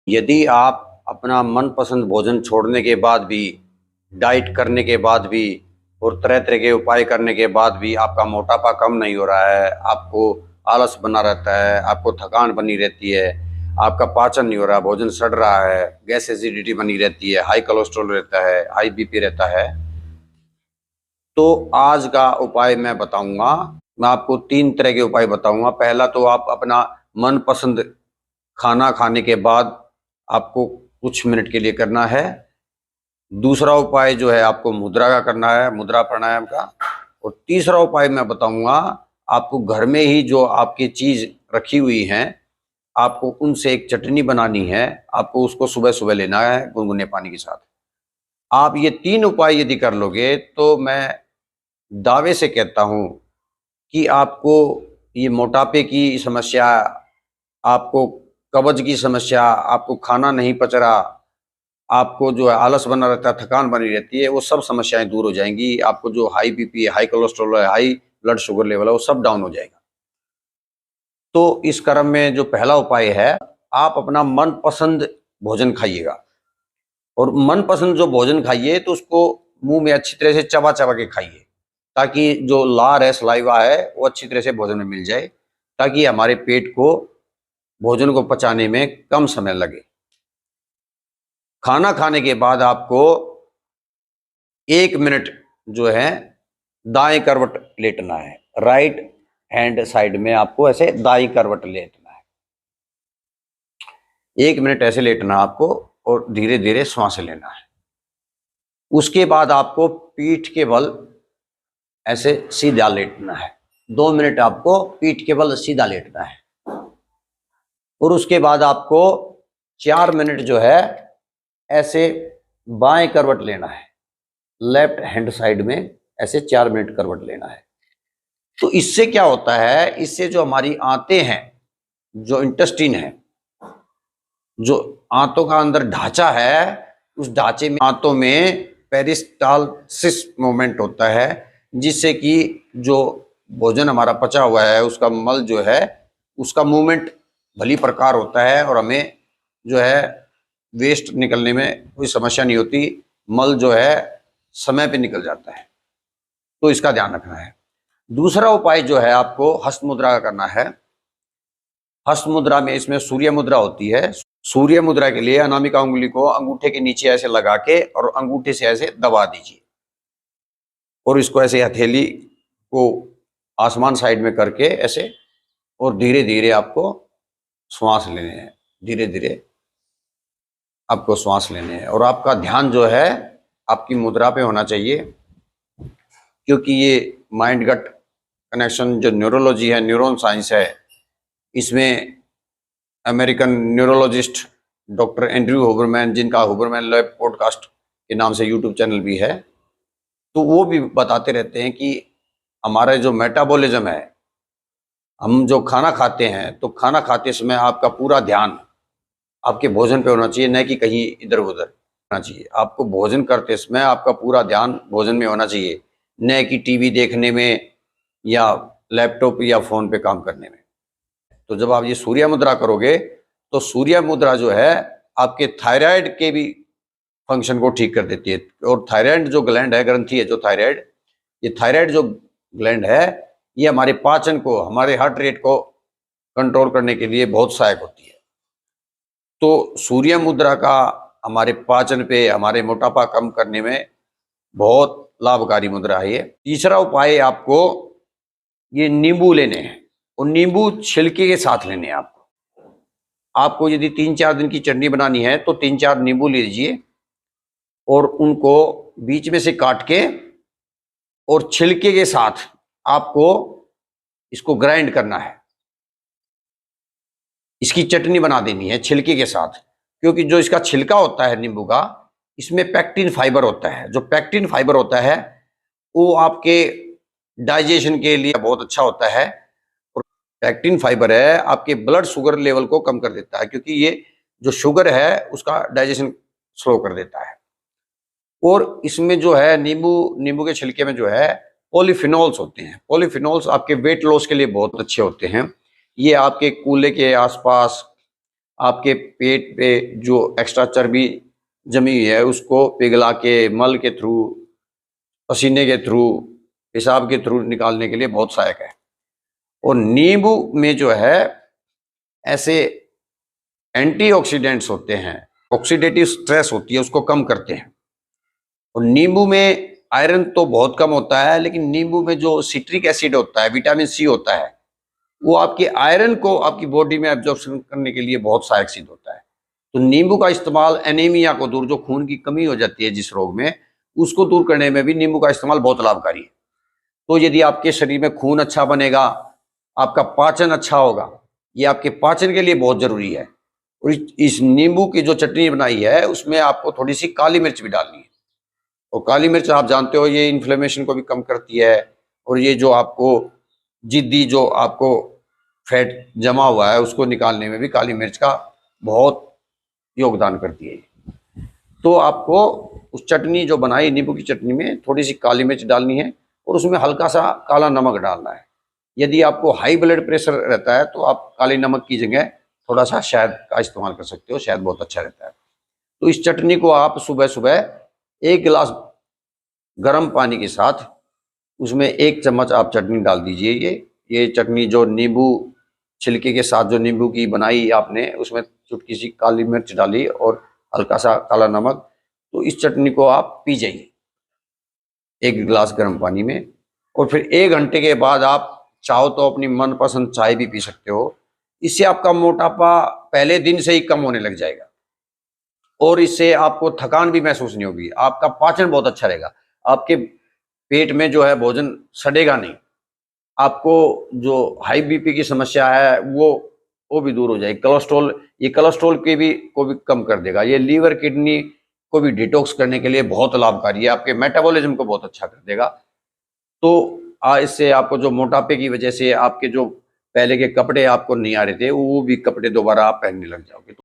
यदि आप अपना मनपसंद भोजन छोड़ने के बाद भी, डाइट करने के बाद भी और तरह तरह के उपाय करने के बाद भी आपका मोटापा कम नहीं हो रहा है, आपको आलस बना रहता है, आपको थकान बनी रहती है, आपका पाचन नहीं हो रहा, भोजन सड़ रहा है, गैस एसिडिटी बनी रहती है, हाई कोलेस्ट्रॉल रहता है, हाई बीपी रहता है, तो आज का उपाय मैं बताऊंगा। मैं आपको 3 तरह के उपाय बताऊंगा। पहला तो आप अपना मनपसंद खाना खाने के बाद आपको कुछ मिनट के लिए करना है। दूसरा उपाय जो है आपको मुद्रा का करना है, मुद्रा प्राणायाम का। और तीसरा उपाय मैं बताऊंगा, आपको घर में ही जो आपकी चीज रखी हुई हैं, आपको उनसे एक चटनी बनानी है। आपको उसको सुबह सुबह लेना है गुनगुने पानी के साथ। आप ये 3 उपाय यदि कर लोगे तो मैं दावे से कहता हूं कि आपको ये मोटापे की समस्या, आपको कब्ज की समस्या, आपको खाना नहीं पच रहा, आपको जो है आलस बना रहता है, थकान बनी रहती है, वो सब समस्याएं दूर हो जाएंगी। आपको जो हाई बीपी, हाई कोलेस्ट्रॉल है, हाई ब्लड शुगर लेवल है, वो सब डाउन हो जाएगा। तो इस क्रम में जो पहला उपाय है, आप अपना मनपसंद भोजन खाइएगा। और मनपसंद जो भोजन खाइए तो उसको मुंह में अच्छी तरह से चबा चबा के खाइए, ताकि जो लार है, सलाइवा है, वो अच्छी तरह से भोजन में मिल जाए, ताकि हमारे पेट को भोजन को पचाने में कम समय लगे। खाना खाने के बाद आपको 1 मिनट जो है दाएं करवट लेटना है। राइट हैंड साइड में आपको ऐसे दाएं करवट लेटना है। 1 मिनट ऐसे लेटना आपको और धीरे धीरे श्वास लेना है। उसके बाद आपको पीठ के बल ऐसे सीधा लेटना है। 2 मिनट आपको पीठ के बल सीधा लेटना है। और उसके बाद आपको 4 मिनट जो है ऐसे बाएं करवट लेना है। लेफ्ट हैंड साइड में ऐसे 4 मिनट करवट लेना है। तो इससे क्या होता है, इससे जो हमारी आंतें हैं, जो इंटेस्टाइन है, जो आंतों का अंदर ढांचा है, उस ढांचे में आंतों में पेरिस्टालसिस मूवमेंट होता है, जिससे कि जो भोजन हमारा पचा हुआ है उसका मल जो है उसका मूवमेंट भली प्रकार होता है और हमें जो है वेस्ट निकलने में कोई समस्या नहीं होती। मल जो है समय पे निकल जाता है। तो इसका ध्यान रखना है। दूसरा उपाय जो है आपको हस्त मुद्रा का करना है। हस्त मुद्रा में इसमें सूर्य मुद्रा होती है। सूर्य मुद्रा के लिए अनामिका उंगली को अंगूठे के नीचे ऐसे लगा के और अंगूठे से ऐसे दबा दीजिए और इसको ऐसे हथेली को आसमान साइड में करके ऐसे, और धीरे धीरे आपको श्वास लेने हैं। धीरे धीरे आपको श्वास लेने हैं और आपका ध्यान जो है आपकी मुद्रा पे होना चाहिए, क्योंकि ये माइंड गट कनेक्शन जो न्यूरोलॉजी है, न्यूरॉन साइंस है, इसमें American neurologist doctor Andrew Huberman, जिनका हुबरमैन लैब पॉडकास्ट के नाम से यूट्यूब चैनल भी है, तो वो भी बताते रहते हैं कि हमारा जो मेटाबॉलिज्म है, हम जो खाना खाते हैं, तो खाना खाते समय आपका पूरा ध्यान आपके भोजन पे होना चाहिए, न कि कहीं इधर उधर होना चाहिए। आपको भोजन करते समय आपका पूरा ध्यान भोजन में होना चाहिए, न कि टीवी देखने में या लैपटॉप या फोन पे काम करने में। तो जब आप ये सूर्य मुद्रा करोगे तो सूर्य मुद्रा जो है आपके थायराइड के भी फंक्शन को ठीक कर देती है। और थायराइड जो ग्लैंड है, ग्रंथि है जो थायराइड, ये थायराइड जो ग्लैंड है, ये हमारे पाचन को, हमारे हार्ट रेट को कंट्रोल करने के लिए बहुत सहायक होती है। तो सूर्य मुद्रा का हमारे पाचन पे, हमारे मोटापा कम करने में बहुत लाभकारी मुद्रा है ये। तीसरा उपाय आपको ये नींबू लेने हैं और नींबू छिलके के साथ लेने हैं। आपको यदि 3-4 दिन की चटनी बनानी है तो 3-4 नींबू लीजिए और उनको बीच में से काट के और छिलके के साथ आपको इसको ग्राइंड करना है। इसकी चटनी बना देनी है छिलके के साथ, क्योंकि जो इसका छिलका होता है नींबू का, इसमें पैक्टिन फाइबर होता है। जो पैक्टिन फाइबर होता है वो आपके डाइजेशन के लिए बहुत अच्छा होता है। और पैक्टिन फाइबर है आपके ब्लड शुगर लेवल को कम कर देता है, क्योंकि ये जो शुगर है उसका डाइजेशन स्लो कर देता है। और इसमें जो है नींबू के छिलके में जो है पॉलीफिनॉल्स होते हैं। पॉलीफिनॉल्स आपके वेट लॉस के लिए बहुत अच्छे होते हैं। ये आपके कूल्हे के आसपास, आपके पेट पे जो एक्स्ट्रा चर्बी जमी हुई है उसको पिघला के, मल के थ्रू, पसीने के थ्रू, पेशाब के थ्रू निकालने के लिए बहुत सहायक है। और नींबू में जो है ऐसे एंटीऑक्सीडेंट्स होते हैं, ऑक्सीडेटिव स्ट्रेस होती है उसको कम करते हैं। और नींबू में आयरन तो बहुत कम होता है, लेकिन नींबू में जो सिट्रिक एसिड होता है, विटामिन सी होता है, वो आपके आयरन को आपकी बॉडी में एब्जॉर्प्शन करने के लिए बहुत सहायक सिद्ध होता है। तो नींबू का इस्तेमाल एनीमिया को दूर, जो खून की कमी हो जाती है जिस रोग में, उसको दूर करने में भी नींबू का इस्तेमाल बहुत लाभकारी है। तो यदि आपके शरीर में खून अच्छा बनेगा, आपका पाचन अच्छा होगा, ये आपके पाचन के लिए बहुत जरूरी है। और इस नींबू की जो चटनी बनाई है उसमें आपको थोड़ी सी काली मिर्च भी डालनी है। और काली मिर्च आप जानते हो ये इन्फ्लेमेशन को भी कम करती है, और ये जो आपको जिद्दी जो आपको फैट जमा हुआ है उसको निकालने में भी काली मिर्च का बहुत योगदान करती है। तो आपको उस चटनी जो बनाई नींबू की चटनी में थोड़ी सी काली मिर्च डालनी है और उसमें हल्का सा काला नमक डालना है। यदि आपको हाई ब्लड प्रेशर रहता है तो आप काली नमक की जगह थोड़ा सा शहद का इस्तेमाल कर सकते हो, शहद बहुत अच्छा रहता है। तो इस चटनी को आप सुबह सुबह 1 गिलास गर्म पानी के साथ उसमें 1 चम्मच आप चटनी डाल दीजिए। ये चटनी जो नींबू छिलके के साथ जो नींबू की बनाई आपने, उसमें चुटकी सी काली मिर्च डाली और हल्का सा काला नमक, तो इस चटनी को आप पी जाइए 1 गिलास गर्म पानी में। और फिर 1 घंटे के बाद आप चाहो तो अपनी मनपसंद चाय भी पी सकते हो। इससे आपका मोटापा पहले दिन से ही कम होने लग जाएगा और इससे आपको थकान भी महसूस नहीं होगी। आपका पाचन बहुत अच्छा रहेगा, आपके पेट में जो है भोजन सड़ेगा नहीं, आपको जो हाई बीपी की समस्या है वो भी दूर हो जाएगी। कोलेस्ट्रॉल, ये कोलेस्ट्रॉल को भी कम कर देगा। ये लीवर किडनी को भी डिटॉक्स करने के लिए बहुत लाभकारी है, आपके मेटाबॉलिज्म को बहुत अच्छा कर देगा। तो इससे आपको जो मोटापे की वजह से आपके जो पहले के कपड़े आपको नहीं आ रहे थे, वो भी कपड़े दोबारा आप पहनने लग जाओगे।